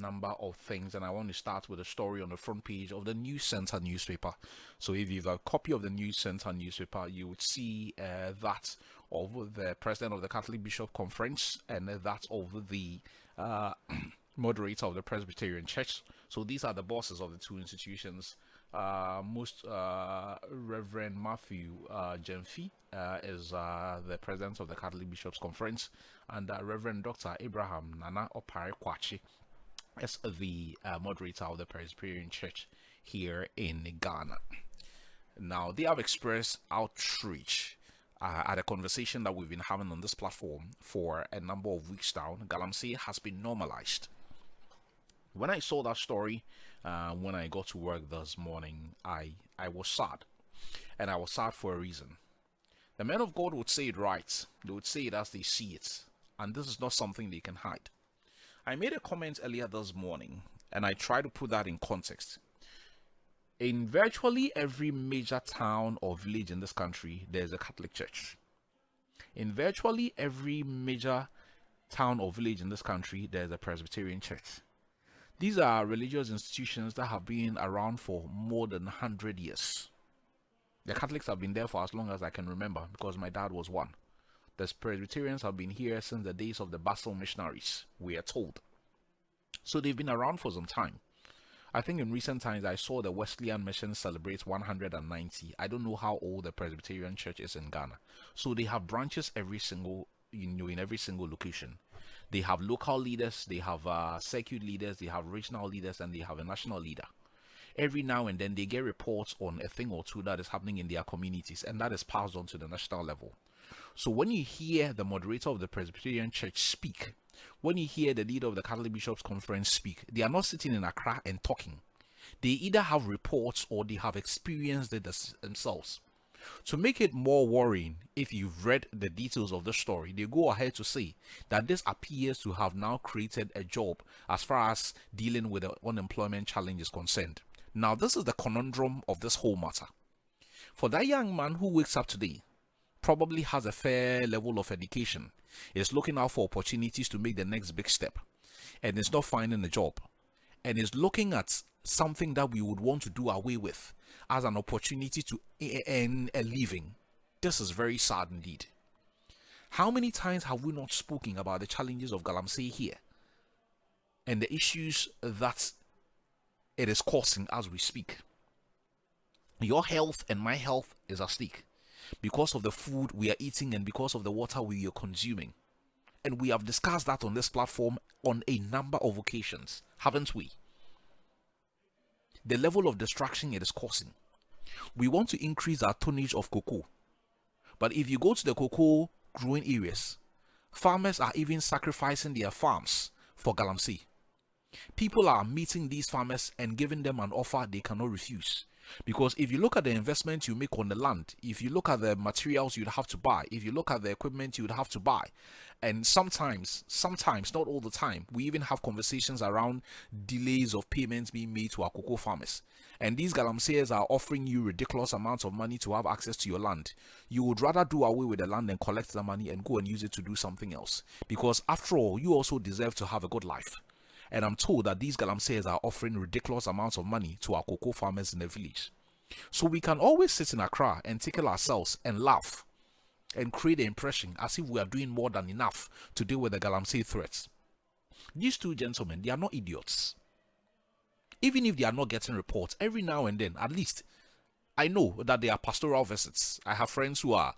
number of things, and I want to start with a story on the front page of the News Center newspaper. So if you've a copy of the News Center newspaper, you would see that of the president of the Catholic Bishop Conference and that of the moderator of the Presbyterian Church. So these are the bosses of the two institutions. Reverend Matthew Jemfi is the president of the Catholic Bishops Conference, and Reverend Dr. Abraham Nana Opare Kwachi is the moderator of the Presbyterian Church here in Ghana. Now, they have expressed outreach at a conversation that we've been having on this platform for a number of weeks now. Galamsey has been normalized. When I saw that story, when I got to work this morning, I was sad. And I was sad for a reason. The men of God would say it right. They would say it as they see it. And this is not something they can hide. I made a comment earlier this morning, and I try to put that in context. In virtually every major town or village in this country, there's a Catholic church. In virtually every major town or village in this country, there's a Presbyterian church. These are religious institutions that have been around for more than 100 years. The Catholics have been there for as long as I can remember, because my dad was one. The Presbyterians have been here since the days of the Basel missionaries, we are told. So they've been around for some time. I think in recent times I saw the Wesleyan Mission celebrate 190. I don't know how old the Presbyterian Church is in Ghana. So they have branches in every single location. They have local leaders, they have circuit leaders, they have regional leaders, and they have a national leader. Every now and then they get reports on a thing or two that is happening in their communities, and that is passed on to the national level. So when you hear the moderator of the Presbyterian Church speak, when you hear the leader of the Catholic Bishops Conference speak, they are not sitting in Accra and talking. They either have reports or they have experienced it themselves. To make it more worrying, if you've read the details of the story, they go ahead to say that this appears to have now created a job as far as dealing with the unemployment challenge is concerned. Now, this is the conundrum of this whole matter. For that young man who wakes up today, probably has a fair level of education, is looking out for opportunities to make the next big step, and is not finding a job, and is looking at something that we would want to do away with as an opportunity to earn a living. This is very sad indeed. How many times have we not spoken about the challenges of galamsey here and the issues that it is causing as we speak? Your health and my health is at stake because of the food we are eating and because of the water we are consuming. And we have discussed that on this platform on a number of occasions, haven't we? The level of destruction it is causing. We want to increase our tonnage of cocoa. But if you go to the cocoa growing areas, farmers are even sacrificing their farms for galamsey. People are meeting these farmers and giving them an offer they cannot refuse. Because if you look at the investment you make on the land, if you look at the materials you'd have to buy, if you look at the equipment you'd have to buy, and sometimes, not all the time, we even have conversations around delays of payments being made to our cocoa farmers. And these galamseyers are offering you ridiculous amounts of money to have access to your land. You would rather do away with the land and collect the money and go and use it to do something else. Because after all, you also deserve to have a good life. And I'm told that these galamseyers are offering ridiculous amounts of money to our cocoa farmers in the village. So we can always sit in Accra and tickle ourselves and laugh and create the impression as if we are doing more than enough to deal with the galamsey threats. These two gentlemen, they are not idiots. Even if they are not getting reports, every now and then, at least, I know that they are pastoral visits. I have friends who are